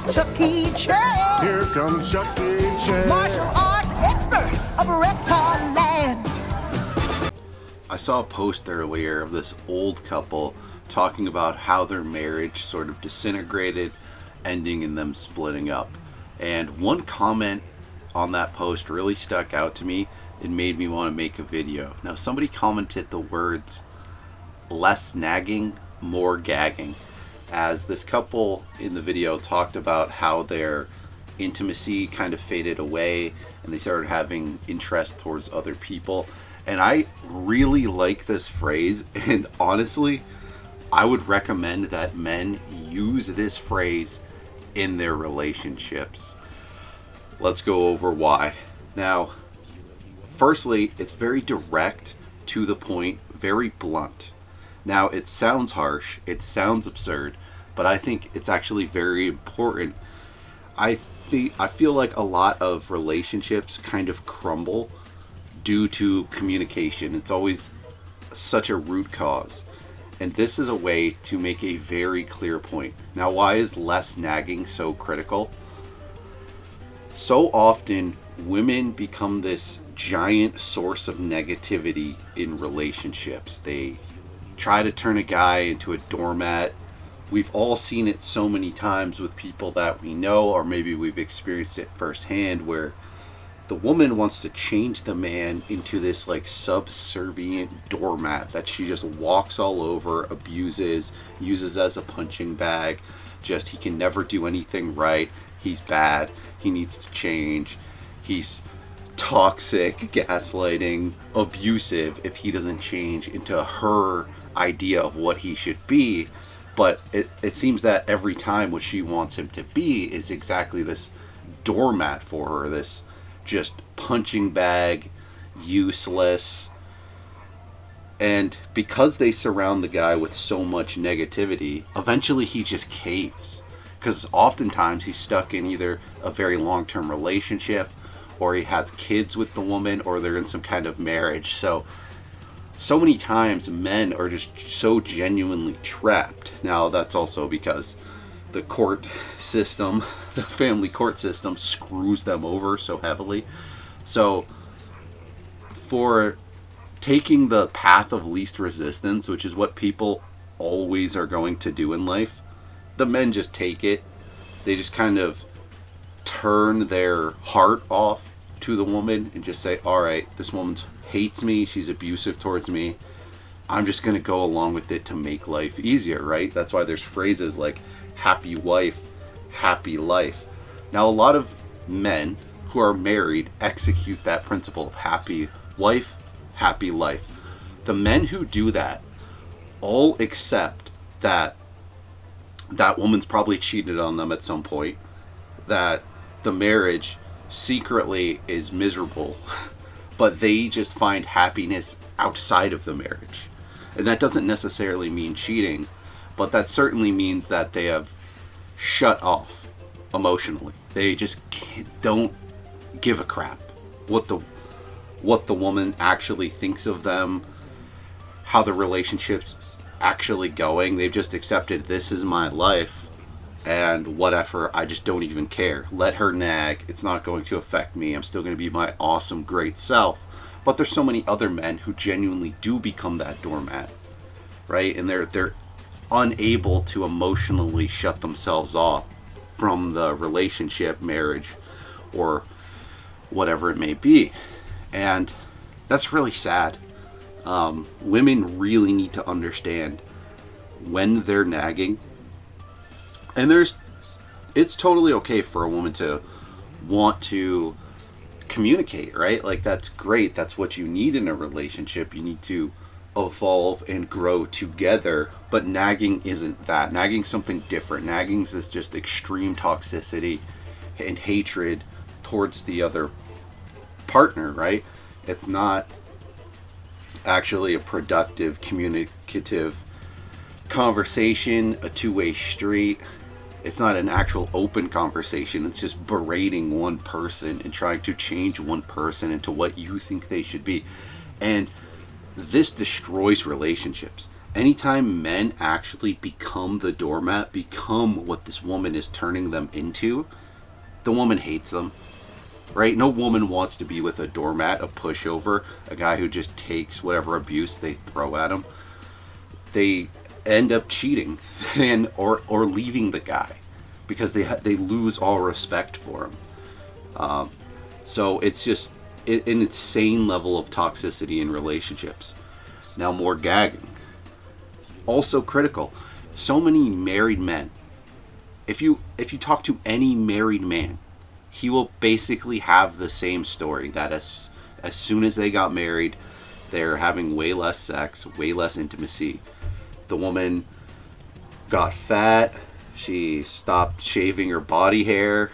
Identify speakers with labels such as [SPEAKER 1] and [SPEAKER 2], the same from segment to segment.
[SPEAKER 1] comes Chuck E. Cheese.
[SPEAKER 2] Here comes Chuck E. Cheese.
[SPEAKER 1] Martial arts expert of reptile land.
[SPEAKER 3] I saw a post earlier of this old couple talking about how their marriage sort of disintegrated, ending in them splitting up. And one comment on that post really stuck out to me and made me want to make a video. Now, somebody commented the words, "less nagging, more gagging," as this couple in the video talked about how their intimacy kind of faded away and they started having interest towards other people. And I really like this phrase, and honestly, I would recommend that men use this phrase in their relationships. Let's go over why. Now, firstly, it's very direct, to the point, very blunt. Now, it sounds harsh, it sounds absurd, but I think it's actually very important. I feel like a lot of relationships kind of crumble due to communication. It's always such a root cause. And this is a way to make a very clear point. Now, why is less nagging so critical? So often, women become this giant source of negativity in relationships. They try to turn a guy into a doormat. We've all seen it so many times with people that we know, or maybe we've experienced it firsthand, where the woman wants to change the man into this like subservient doormat that she just walks all over, abuses, uses as a punching bag. Just, he can never do anything right. He's bad. He needs to change. He's toxic, gaslighting, abusive if he doesn't change into her idea of what he should be. But it seems that every time what she wants him to be is exactly this doormat for her, this just punching bag, useless. And because they surround the guy with so much negativity, eventually he just caves. Because oftentimes he's stuck in either a very long-term relationship, or he has kids with the woman, or they're in some kind of marriage. So many times men are just so genuinely trapped. Now, that's also because the court system, the family court system, screws them over so heavily. So for taking the path of least resistance, which is what people always are going to do in life, the men just take it. They just kind of turn their heart off to the woman and just say, all right, this woman hates me, she's abusive towards me, I'm just going to go along with it to make life easier, right? That's why there's phrases like happy wife, happy life. Now, a lot of men who are married execute that principle of happy wife, happy life. The men who do that all accept that that woman's probably cheated on them at some point, that the marriage secretly is miserable, but they just find happiness outside of the marriage. And that doesn't necessarily mean cheating, but that certainly means that they have shut off emotionally. They just don't give a crap what the woman actually thinks of them, how the relationship's actually going. They've just accepted, this is my life, and whatever, I just don't even care. Let her nag, it's not going to affect me. I'm still going to be my awesome, great self. But there's so many other men who genuinely do become that doormat, right? And they're unable to emotionally shut themselves off from the relationship, marriage, or whatever it may be. And that's really sad. Women really need to understand when they're nagging. And it's totally okay for a woman to want to communicate, right? Like, that's great. That's what you need in a relationship. You need to evolve and grow together. But nagging isn't that. Nagging's something different. Nagging is just extreme toxicity and hatred towards the other partner, right? It's not actually a productive, communicative conversation, a two-way street. It's not an actual open conversation. It's just berating one person and trying to change one person into what you think they should be. And this destroys relationships. Anytime men actually become the doormat, become what this woman is turning them into, the woman hates them, right? No woman wants to be with a doormat, a pushover, a guy who just takes whatever abuse they throw at him. They end up cheating and or leaving the guy because they lose all respect for him. So it's just an insane level of toxicity in relationships. Now, more gagging. Also critical. So many married men. If you talk to any married man, he will basically have the same story, that as soon as they got married, they're having way less sex, way less intimacy. The woman got fat. She stopped shaving her body hair.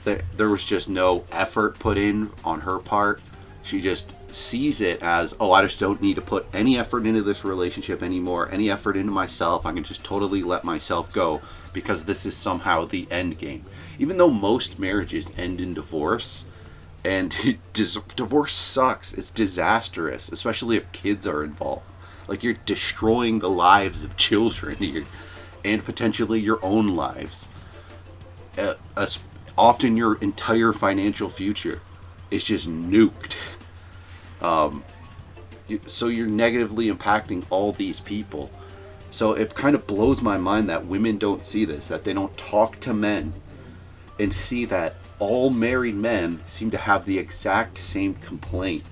[SPEAKER 3] There was just no effort put in on her part. She just sees it as, oh, I just don't need to put any effort into this relationship anymore, any effort into myself. I can just totally let myself go because this is somehow the end game. Even though most marriages end in divorce, and divorce sucks. It's disastrous, especially if kids are involved. Like, you're destroying the lives of children here, and potentially your own lives. Often your entire financial future is just nuked. So you're negatively impacting all these people. So it kind of blows my mind that women don't see this, that they don't talk to men and see that all married men seem to have the exact same complaint.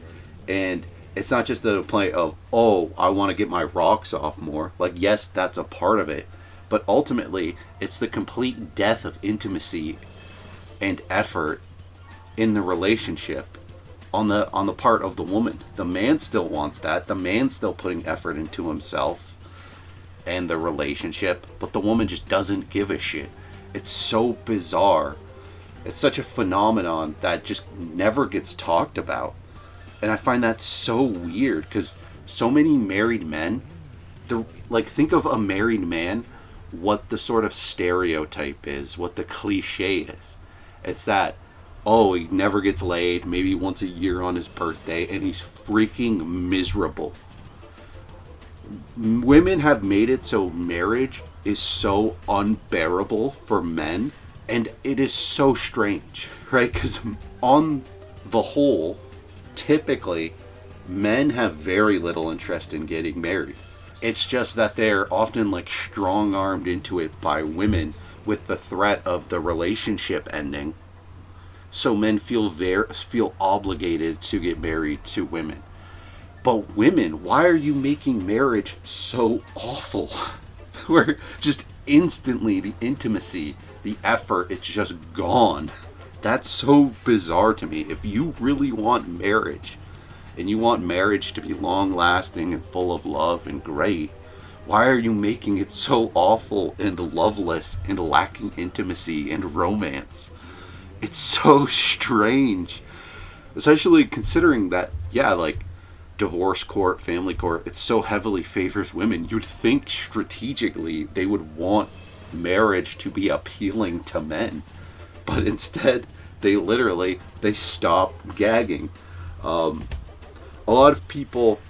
[SPEAKER 3] And it's not just the complaint of, oh, I want to get my rocks off more. Like, yes, that's a part of it. But ultimately, it's the complete death of intimacy and effort in the relationship on the part of the woman. The man still wants that. The man's still putting effort into himself and the relationship, but the woman just doesn't give a shit. It's so bizarre. It's such a phenomenon that just never gets talked about. And I find that so weird because so many married men, think of a married man, what the sort of stereotype is, what the cliche is. It's that, oh, he never gets laid, maybe once a year on his birthday, and he's freaking miserable. Women have made it so marriage is so unbearable for men, and it is so strange, right? Because on the whole, typically, men have very little interest in getting married. It's just that they're often like strong-armed into it by women with the threat of the relationship ending. So men feel obligated to get married to women. But women, why are you making marriage so awful? Where just instantly the intimacy, the effort, it's just gone. That's so bizarre to me. If you really want marriage, and you want marriage to be long-lasting and full of love and great, why are you making it so awful and loveless and lacking intimacy and romance? It's so strange. Especially considering that, yeah, like, divorce court, family court, it so heavily favors women. You'd think strategically they would want marriage to be appealing to men. But instead, they stop gagging. A lot of people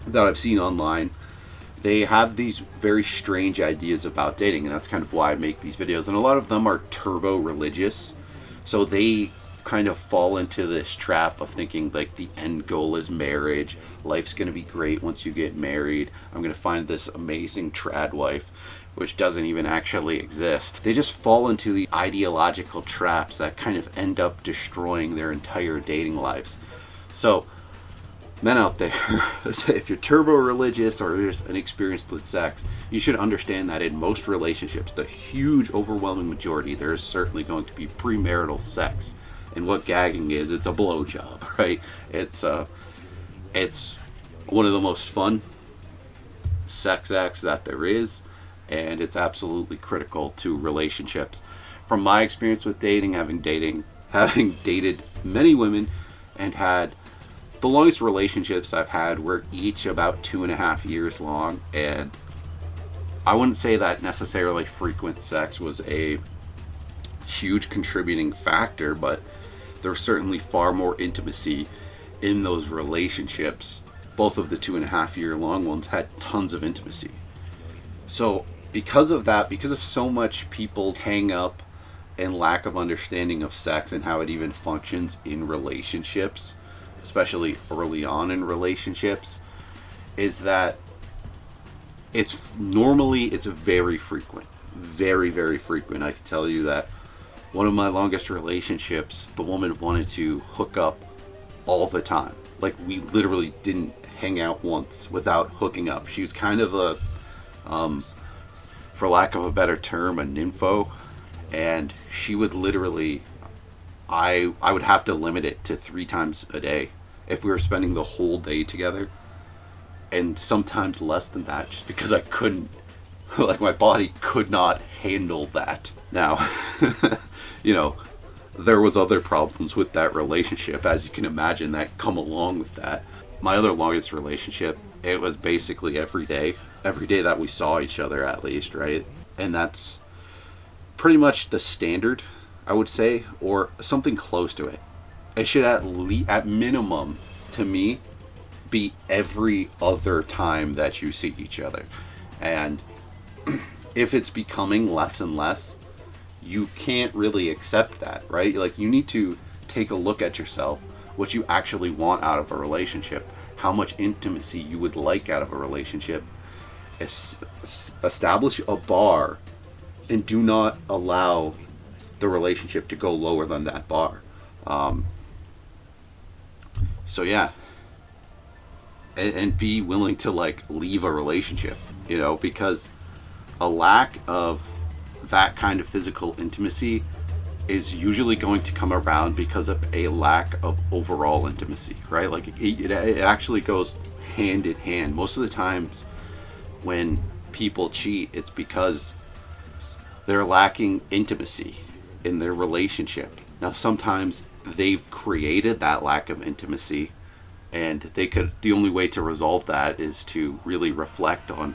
[SPEAKER 3] that I've seen online, they have these very strange ideas about dating, and that's kind of why I make these videos. And a lot of them are turbo religious, so they kind of fall into this trap of thinking like the end goal is marriage. Life's going to be great once you get married. I'm going to find this amazing trad wife, which doesn't even actually exist. They just fall into the ideological traps that kind of end up destroying their entire dating lives. So, men out there, if you're turbo religious or just inexperienced with sex, you should understand that in most relationships, the huge overwhelming majority, there's certainly going to be premarital sex. And what gagging is, it's a blowjob, right? It's one of the most fun sex acts that there is, and it's absolutely critical to relationships. From my experience with dating, having dated many women and had the longest relationships I've had were each about 2.5 years long, and I wouldn't say that necessarily frequent sex was a huge contributing factor, but there was certainly far more intimacy in those relationships both of the 2.5 year long ones had tons of intimacy. So because of that, because of so much people's hang up and lack of understanding of sex and how it even functions in relationships, especially early on in relationships, is that it's very frequent. Very, very frequent. I can tell you that one of my longest relationships, the woman wanted to hook up all the time. Like, we literally didn't hang out once without hooking up. She was kind of a, for lack of a better term, a nympho. And she would literally, I would have to limit it to 3 times a day if we were spending the whole day together. And sometimes less than that, just because I couldn't, like, my body could not handle that. Now, you know, there was other problems with that relationship, as you can imagine, that come along with that. My other longest relationship, it was basically every day that we saw each other, at least, right? And that's pretty much the standard, I would say, or something close to it. It should at minimum, to me, be every other time that you see each other. And if it's becoming less and less, you can't really accept that, right? Like, you need to take a look at yourself, what you actually want out of a relationship, how much intimacy you would like out of a relationship. Establish a bar and do not allow the relationship to go lower than that bar. So yeah, and be willing to, like, leave a relationship, you know, because a lack of that kind of physical intimacy is usually going to come around because of a lack of overall intimacy, right? Like, it actually goes hand in hand. Most of the times when people cheat, it's because they're lacking intimacy in their relationship. Now, sometimes they've created that lack of intimacy, and the only way to resolve that is to really reflect on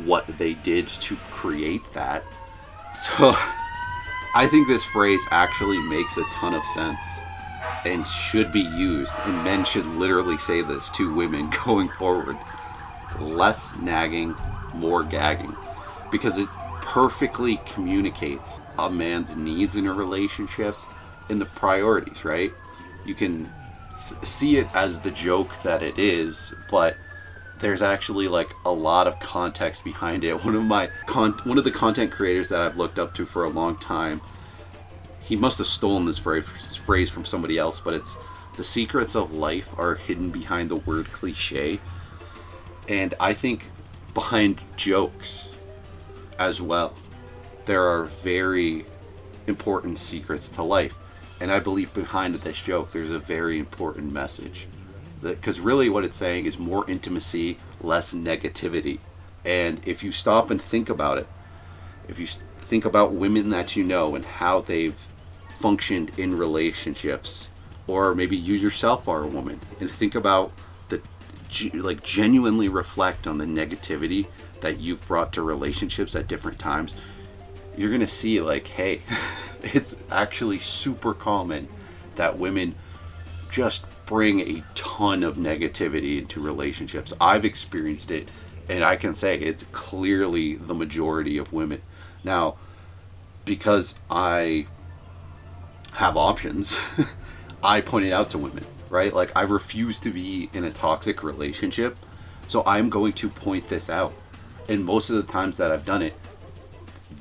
[SPEAKER 3] what they did to create that. So I think this phrase actually makes a ton of sense and should be used, and men should literally say this to women going forward. Less nagging, more gagging, because it perfectly communicates a man's needs in a relationship and the priorities, right? You can see it as the joke that it is, but there's actually, like, a lot of context behind it. One of the content creators that I've looked up to for a long time, he must have stolen this phrase from somebody else, but it's, the secrets of life are hidden behind the word cliche. And I think behind jokes as well, there are very important secrets to life. And I believe behind this joke, there's a very important message. Because really what it's saying is more intimacy, less negativity. And if you stop and think about it, if you think about women that you know and how they've functioned in relationships, or maybe you yourself are a woman, and think about genuinely reflect on the negativity that you've brought to relationships at different times, you're gonna see, like, hey, it's actually super common that women just bring a ton of negativity into relationships. I've experienced it, and I can say it's clearly the majority of women. Now, because I have options, I point it out to women, right? Like, I refuse to be in a toxic relationship, so I'm going to point this out. And most of the times that I've done it,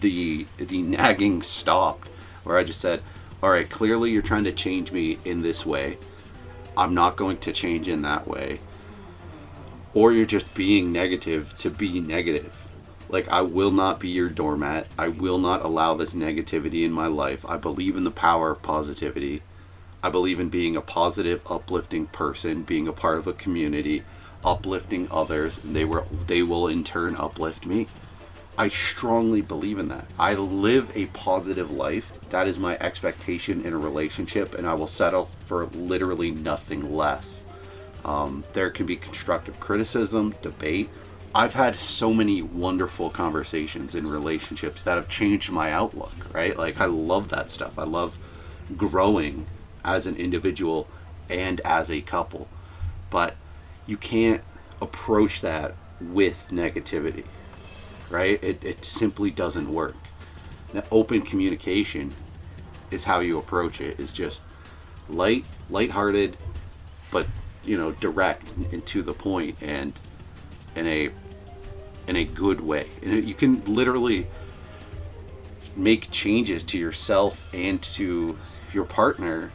[SPEAKER 3] the nagging stopped, where I just said, all right, clearly you're trying to change me in this way. I'm not going to change in that way. Or you're just being negative to be negative. Like, I will not be your doormat. I will not allow this negativity in my life. I believe in the power of positivity. I believe in being a positive, uplifting person, being a part of a community, uplifting others, and they will in turn uplift me. I strongly believe in that. I live a positive life. That is my expectation in a relationship, and I will settle for literally nothing less. There can be constructive criticism, debate. I've had so many wonderful conversations in relationships that have changed my outlook, right? Like, I love that stuff. I love growing as an individual and as a couple. But you can't approach that with negativity, right? It simply doesn't work. Now, open communication is how you approach it. It's just lighthearted, but direct and to the point, and in a good way. And you can literally make changes to yourself and to your partner,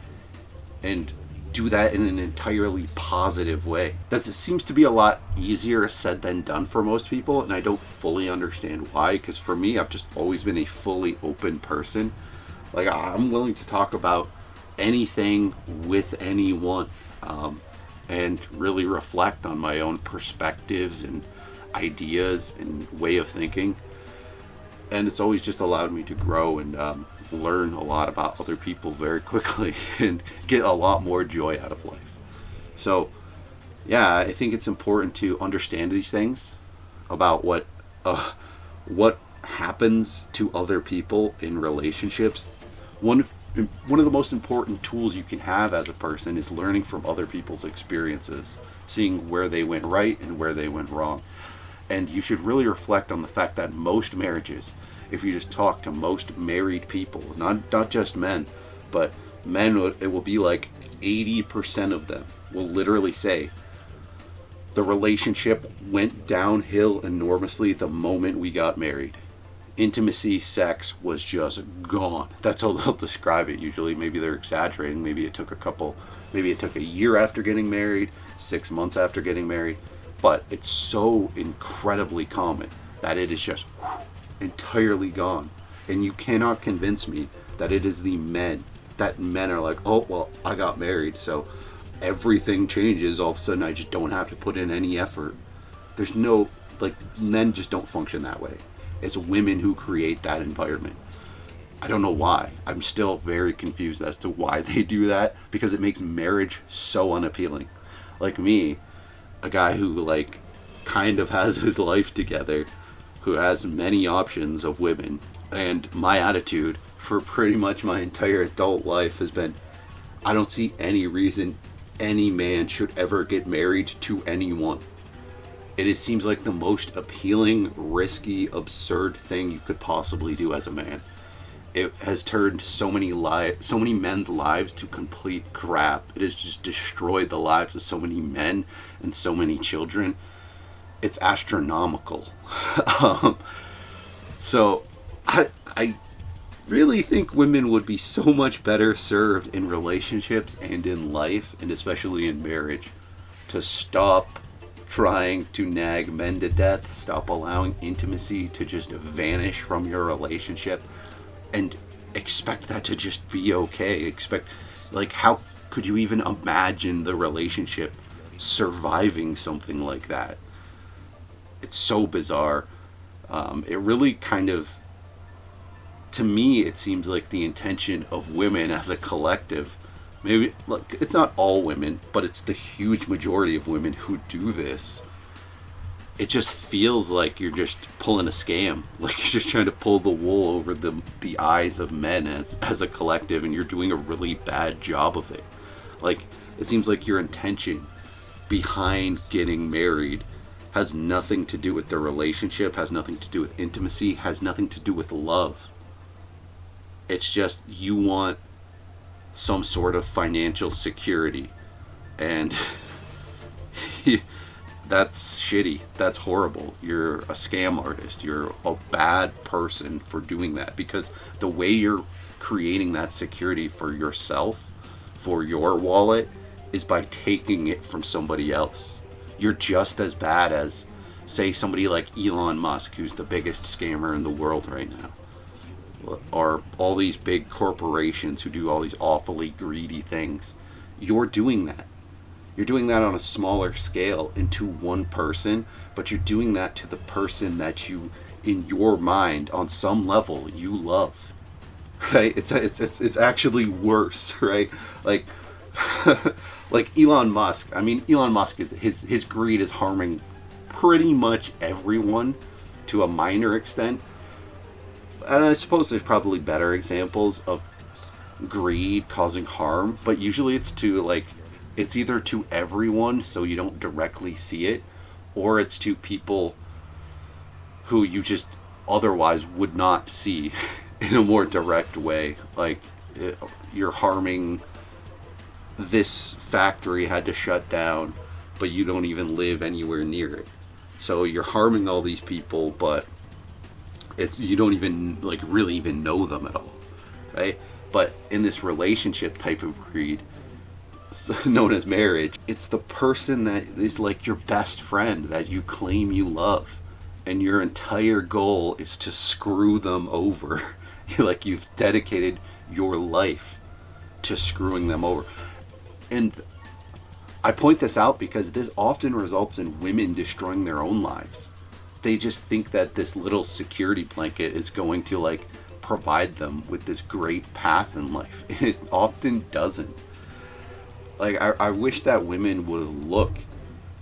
[SPEAKER 3] and do that in an entirely positive way. That seems to be a lot easier said than done for most people, and I don't fully understand why, because for me, I've just always been a fully open person. Like, I'm willing to talk about anything with anyone, and really reflect on my own perspectives and ideas and way of thinking. And it's always just allowed me to grow and learn a lot about other people very quickly and get a lot more joy out of life. So yeah, I think it's important to understand these things about what happens to other people in relationships. One of the most important tools you can have as a person is learning from other people's experiences, seeing where they went right and where they went wrong. And you should really reflect on the fact that most marriages, if you just talk to most married people, not just men, but men, it will be like 80% of them will literally say the relationship went downhill enormously the moment we got married. Intimacy, sex was just gone. That's how they'll describe it usually. Maybe they're exaggerating. Maybe it took a year after getting married, 6 months after getting married. But it's so incredibly common that it is just entirely gone. And you cannot convince me that it is the men. That men are like, oh, well, I got married, so everything changes. All of a sudden, I just don't have to put in any effort. There's no, men just don't function that way. It's women who create that environment. I don't know why. I'm still very confused as to why they do that, because it makes marriage so unappealing. Like me, a guy who kind of has his life together, who has many options of women, and my attitude for pretty much my entire adult life has been, I don't see any reason any man should ever get married to anyone. It seems like the most appealing, risky, absurd thing you could possibly do as a man. It has turned so many men's lives to complete crap. It has just destroyed the lives of so many men and so many children. It's astronomical. So I really think women would be so much better served in relationships and in life, and especially in marriage, to stop trying to nag men to death, stop allowing intimacy to just vanish from your relationship, and expect that to just be okay. How could you even imagine the relationship surviving something like that? It's so bizarre. It really kind of, to me, it seems like the intention of women as a collective, maybe it's not all women, but it's the huge majority of women who do this. It just feels like you're just pulling a scam. Like you're just trying to pull the wool over the eyes of men as a collective, and you're doing a really bad job of it. It seems like your intention behind getting married has nothing to do with the relationship, has nothing to do with intimacy, has nothing to do with love. It's just you want some sort of financial security, and that's shitty. That's horrible. You're a scam artist. You're a bad person for doing that, because the way you're creating that security for yourself, for your wallet, is by taking it from somebody else. You're just as bad as, say, somebody like Elon Musk, who's the biggest scammer in the world right now, or all these big corporations who do all these awfully greedy things. You're doing that. You're doing that on a smaller scale and to one person, but you're doing that to the person that you, in your mind, on some level, you love. Right? It's actually worse, right? Like Elon Musk. I mean, Elon Musk, his greed is harming pretty much everyone to a minor extent. And I suppose there's probably better examples of greed causing harm, but usually it's to it's either to everyone so you don't directly see it, or it's to people who you just otherwise would not see in a more direct way. Like, you're harming, this factory had to shut down, but you don't even live anywhere near it. So you're harming all these people, but you don't even like really even know them at all, right? But in this relationship type of greed known as marriage, it's the person that is like your best friend that you claim you love, and your entire goal is to screw them over. Like, you've dedicated your life to screwing them over. And I point this out because this often results in women destroying their own lives. They just think that this little security blanket is going to like provide them with this great path in life. And it often doesn't. Like, I wish that women would look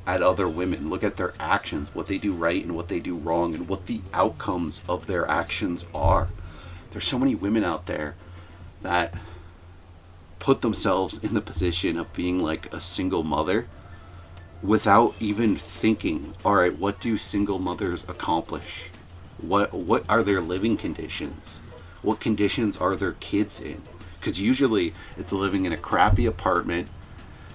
[SPEAKER 3] at other women, look at their actions, what they do right and what they do wrong, and what the outcomes of their actions are. There's so many women out there that put themselves in the position of being like a single mother without even thinking, all right, what do single mothers accomplish? What are their living conditions? What conditions are their kids in? Because usually it's living in a crappy apartment,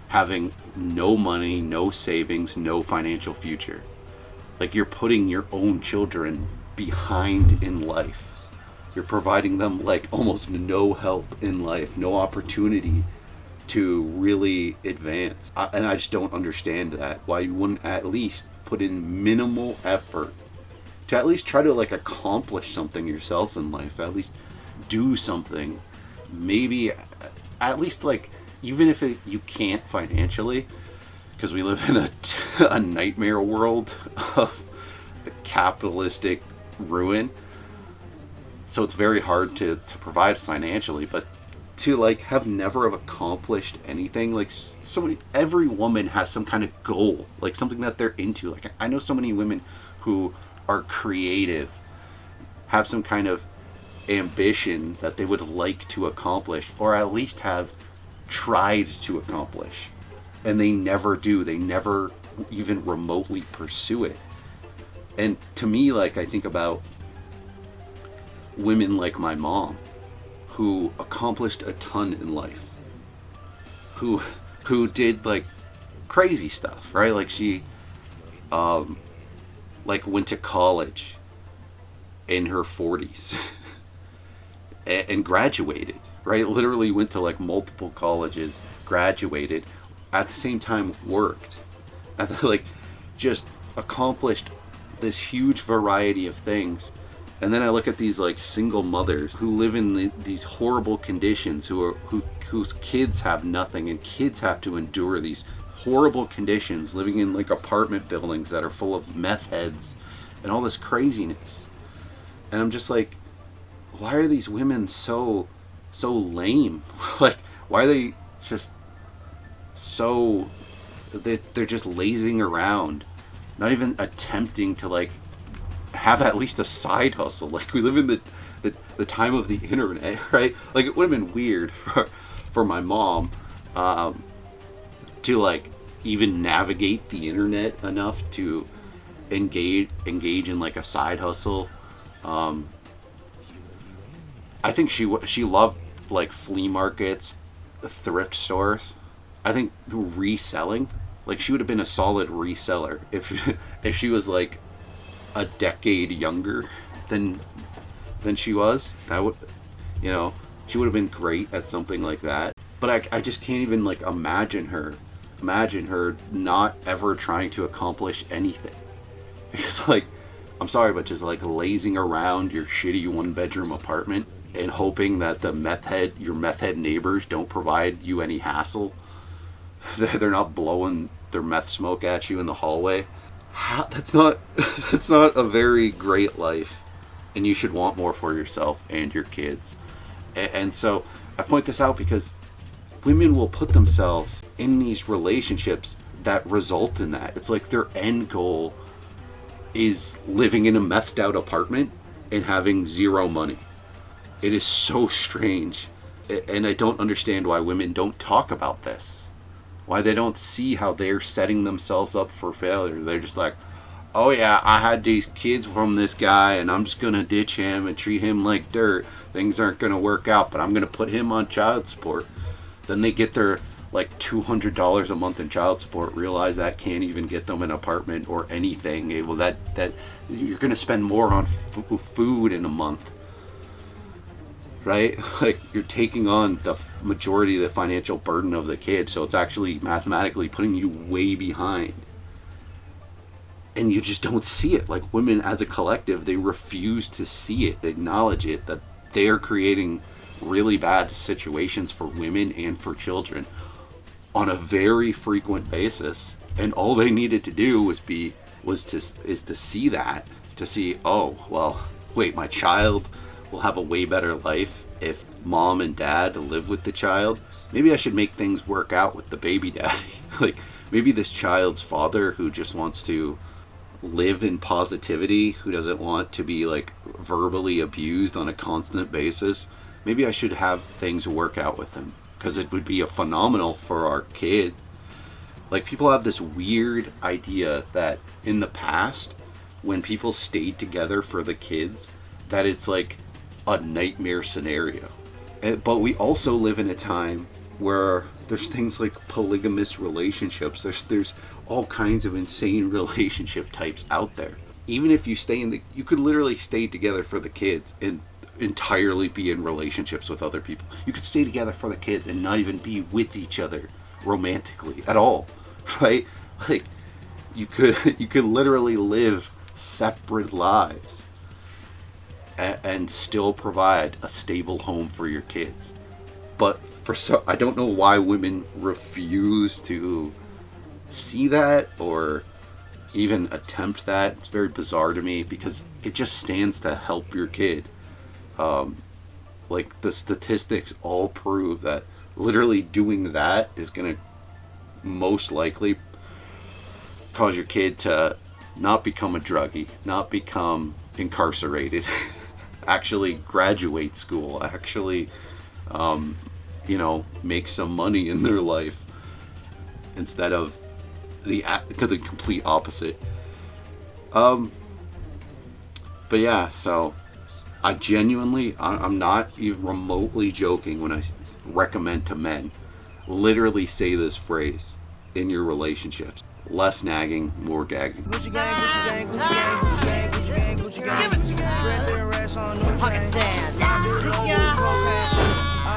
[SPEAKER 3] having no money, no savings, no financial future. Like, you're putting your own children behind in life. You're providing them like almost no help in life, no opportunity to really advance. And I just don't understand that. Why you wouldn't at least put in minimal effort to at least try to like accomplish something yourself in life, at least do something. Maybe at least like, even if you can't financially, because we live in a nightmare world of capitalistic ruin. So it's very hard to provide financially, but to like have never have accomplished anything. Like, every woman has some kind of goal, like something that they're into. Like, I know so many women who are creative, have some kind of ambition that they would like to accomplish, or at least have tried to accomplish, and they never do. They never even remotely pursue it. And to me, like, I think about women like my mom, who accomplished a ton in life, who did like crazy stuff, right? Like, she like went to college in her 40s and graduated, right? Literally went to like multiple colleges, graduated, at the same time worked, like just accomplished this huge variety of things. And then I look at these like single mothers who live in these horrible conditions, whose kids have nothing, and kids have to endure these horrible conditions, living in like apartment buildings that are full of meth heads and all this craziness. And I'm just like, why are these women so lame? Like, why are they just so, they're just lazing around, not even attempting to like have at least a side hustle. Like, we live in the time of the internet, right? Like, it would have been weird for my mom to like even navigate the internet enough to engage in like a side hustle. I think she loved like flea markets, thrift stores. I think reselling, like, she would have been a solid reseller if she was like a decade younger than she was. I would, she would have been great at something like that. But I just can't even like imagine her not ever trying to accomplish anything. Because, like, I'm sorry, but just like lazing around your shitty 1-bedroom apartment and hoping that your meth head neighbors don't provide you any hassle. They're not blowing their meth smoke at you in the hallway. That's not a very great life, and you should want more for yourself and your kids. And so I point this out because women will put themselves in these relationships that result in that. It's like their end goal is living in a methed out apartment and having zero money. It is so strange, and I don't understand why women don't talk about this. Why they don't see how they're setting themselves up for failure. They're just like, oh yeah, I had these kids from this guy and I'm just gonna ditch him and treat him like dirt. Things aren't gonna work out, but I'm gonna put him on child support. Then they get their like $200 a month in child support, realize that can't even get them an apartment or anything. Well, that you're gonna spend more on food in a month, right? Like, you're taking on the majority of the financial burden of the kid, so it's actually mathematically putting you way behind. And you just don't see it. Like, women as a collective, they refuse to see it, acknowledge it, that they're creating really bad situations for women and for children on a very frequent basis. And all they needed to do was to see that, to see, oh, well, wait, my child will have a way better life if mom and dad live with the child. Maybe I should make things work out with the baby daddy. Like, maybe this child's father, who just wants to live in positivity, who doesn't want to be like verbally abused on a constant basis, maybe I should have things work out with him, because it would be a phenomenal for our kid. Like, people have this weird idea that in the past, when people stayed together for the kids, that it's like a nightmare scenario. But we also live in a time where there's things like polygamous relationships. There's all kinds of insane relationship types out there. Even if you you could literally stay together for the kids and entirely be in relationships with other people. You could stay together for the kids and not even be with each other romantically at all, right? Like, you could literally live separate lives and still provide a stable home for your kids. But I don't know why women refuse to see that or even attempt that. It's very bizarre to me, because it just stands to help your kid. Like, the statistics all prove that literally doing that is going to most likely cause your kid to not become a druggie, not become incarcerated, actually graduate school, actually, make some money in their life, instead of the complete opposite. But yeah, so I'm not even remotely joking when I recommend to men, literally say this phrase in your relationships: less nagging, more gagging.
[SPEAKER 1] Gucci gang, Gucci gang, Gucci gang, Gucci gang, Gucci gang, Gucci gang. Spread their ass on them. Pocket sand.